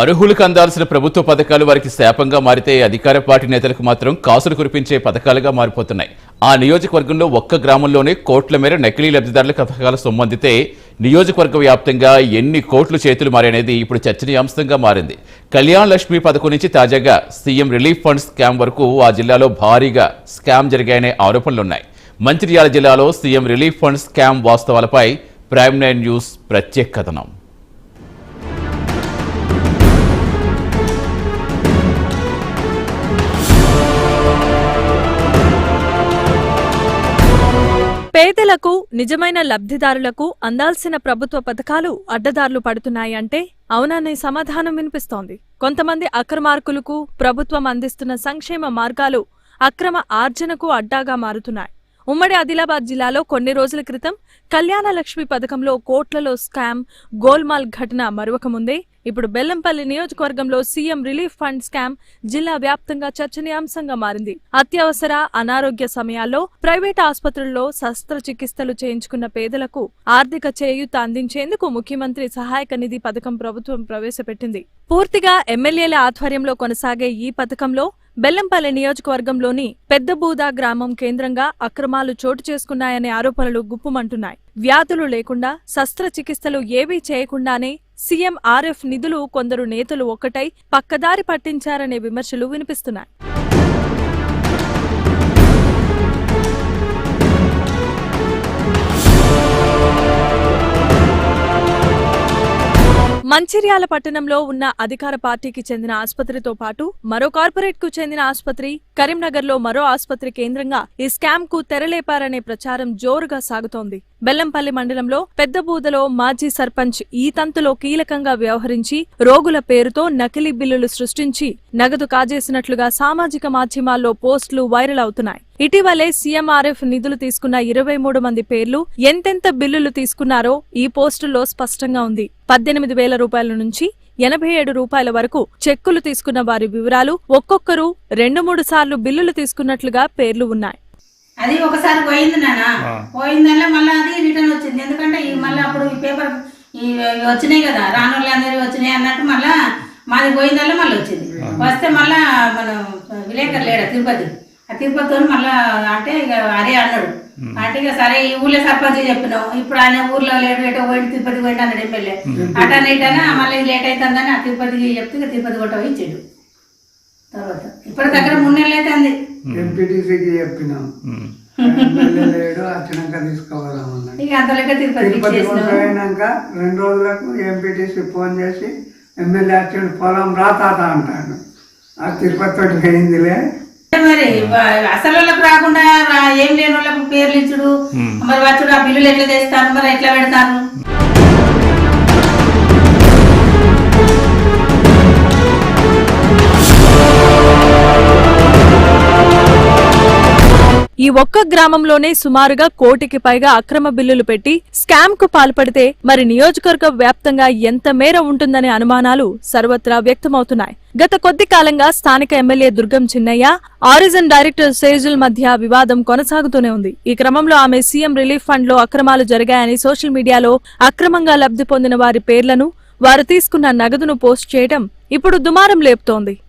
అర్హులకు అందాల్సిన ప్రభుత్వ పథకాలు వారికి శాపంగా మారితే అధికార పార్టీ నేతలకు మాత్రం కాసులు కురిపించే పథకాలుగా మారిపోతున్నాయి. ఆ నియోజకవర్గంలో ఒక్క గ్రామంలోనే కోట్ల మేర నకిలీ లబ్ధిదారులకు పథకాల సొమ్మందితే నియోజకవర్గ వ్యాప్తంగా ఎన్ని కోట్లు చేతులు మారనేది ఇప్పుడు చర్చనీయాంశంగా మారింది. కళ్యాణ్ లక్ష్మి పథకం నుంచి తాజాగా సీఎం రిలీఫ్ ఫండ్ స్కామ్ వరకు ఆ జిల్లాలో భారీగా స్కామ్ జరిగాయనే ఆరోపణలున్నాయి. మంచిర్యాల జిల్లాలో సీఎం రిలీఫ్ ఫండ్ స్కామ్ వాస్తవాలపై ప్రైమ్ 9 న్యూస్ ప్రత్యేక కథనం. పేదలకు, నిజమైన లబ్ధిదారులకు అందాల్సిన ప్రభుత్వ పథకాలు అడ్డదారులు పడుతున్నాయంటే అవుననే సమాధానం వినిపిస్తోంది. కొంతమంది అక్రమార్కులకు ప్రభుత్వం అందిస్తున్న సంక్షేమ మార్గాలు అక్రమ ఆర్జనకు అడ్డాగా మారుతున్నాయి. ఉమ్మడి ఆదిలాబాద్ జిల్లాలో కొన్ని రోజుల క్రితం కళ్యాణ లక్ష్మి పథకంలో కోట్లలో స్కామ్, గోల్మాల్ ఘటన మరొక ముందే ఇప్పుడు బెల్లంపల్లి నియోజకవర్గంలో సీఎం రిలీఫ్ ఫండ్ స్కామ్ జిల్లా వ్యాప్తంగా చర్చనీయాంశంగా మారింది. అత్యవసర, అనారోగ్య సమయాల్లో ప్రైవేట్ ఆసుపత్రుల్లో శస్త్రచికిత్సలు చేయించుకున్న పేదలకు ఆర్థిక చేయూత అందించేందుకు ముఖ్యమంత్రి సహాయక నిధి పథకం ప్రభుత్వం ప్రవేశపెట్టింది. పూర్తిగా ఎమ్మెల్యేల ఆధ్వర్యంలో కొనసాగే ఈ పథకంలో బెల్లంపల్లి నియోజకవర్గంలోని పెద్దబూదా గ్రామం కేంద్రంగా అక్రమాలు చోటు చేసుకున్నాయనే ఆరోపణలు గుప్పుమంటున్నాయి. వ్యాధులు లేకుండా, శస్త్రచికిత్సలు ఏవీ చేయకుండానే సీఎంఆర్ఎఫ్ నిధులు కొందరు నేతలు ఒక్కటై పక్కదారి పట్టించారనే విమర్శలు వినిపిస్తున్నాయి. మంచిర్యాల పట్టణంలో ఉన్న అధికార పార్టీకి చెందిన ఆసుపత్రితో పాటు మరో కార్పొరేట్ కు చెందిన ఆసుపత్రి, కరీంనగర్లో మరో ఆసుపత్రి కేంద్రంగా ఈ స్కామ్ కు తెరలేపారనే ప్రచారం జోరుగా సాగుతోంది. బెల్లంపల్లి మండలంలో పెద్దబూదలో మాజీ సర్పంచ్ ఈ తంతులో కీలకంగా వ్యవహరించి రోగుల పేరుతో నకిలీ బిల్లులు సృష్టించి నగదు కాజేసినట్లుగా సామాజిక మాధ్యమాల్లో పోస్టులు వైరల్ అవుతున్నాయి. ఇటీవలే సీఎంఆర్ఎఫ్ నిధులు తీసుకున్న 23 మంది పేర్లు, ఎంతెంత బిల్లులు తీసుకున్నారో ఈ పోస్టుల్లో స్పష్టంగా ఉంది. 18,000 రూపాయల నుంచి 87 రూపాయల వరకు చెక్కులు తీసుకున్న వారి వివరాలు, ఒక్కొక్కరు 2-3 సార్లు బిల్లులు తీసుకున్నట్లుగా పేర్లు ఉన్నాయి. అది ఒకసారి పోయింది నాన్న, పోయిందల్లా మళ్ళీ అది రిటర్న్ వచ్చింది. ఎందుకంటే మళ్ళీ అప్పుడు ఈ పేపర్ వచ్చినాయి కదా, రానోళ్ళు అందరి వచ్చినాయి అన్నట్టు మళ్ళా మాది పోయిందల్లా మళ్ళీ వచ్చింది. వస్తే మళ్ళా మనం విలేకరు లేడా తిరుపతి, ఆ తిరుపతితో మళ్ళా అంటే ఇక అరే అన్నాడు. అంటే ఇక సరే ఈ ఊళ్ళో సర్పంచ్ చెప్పినాం, ఇప్పుడు ఆయన ఊర్లో లేట్ ఏటో పోయింది, తిరుపతి పోయింది అన్నాడు ఎమ్మెల్యే. అటన్ ఇటనా మళ్ళీ లేట్ అవుతుందని ఆ తిరుపతికి చెప్తే ఇక తిరుపతి కొట్ట ఇచ్చాడు. తర్వాత ఇప్పటి దగ్గర 3 నెలలు అవుతుంది. ఎంపీటీసీకి చెప్పినాం, లేడు వచ్చినాక తీసుకోవాలన్నా. ఇక అంత లెక్క తిరుపతికి అయినాక 2 రోజులకు ఎంపీటీసీ ఫోన్ చేసి ఎమ్మెల్యే వచ్చాడు, పొలం రాతాత అంటాడు. ఆ తిరుపతి తోటి పోయిందిలే. మరి అసలు వాళ్ళకు రాకుండా ఏం లేని వాళ్ళకు పేర్లు ఇచ్చుడు, మరి వచ్చుడు, ఆ బిల్లులు ఎట్లా తెస్తారు, మరి ఎట్లా పెడతారు? ఈ ఒక్క గ్రామంలోనే సుమారుగా 1 కోటికి పైగా అక్రమ బిల్లులు పెట్టి స్కామ్ కు పాల్పడితే మరి నియోజకవర్గ వ్యాప్తంగా ఎంత మేర ఉంటుందనే అనుమానాలు సర్వత్రా వ్యక్తమవుతున్నాయి. గత కొద్ది కాలంగా స్థానిక MLA Durgam Chinnaiah, origin director సేజుల్ మధ్య వివాదం కొనసాగుతూనే ఉంది. ఈ క్రమంలో ఆమె సీఎం రిలీఫ్ ఫండ్ లో అక్రమాలు జరిగాయని సోషల్ మీడియాలో అక్రమంగా లబ్ధి పొందిన వారి పేర్లను, వారు తీసుకున్న నగదును పోస్ట్ చేయడం ఇప్పుడు దుమారం లేపుతోంది.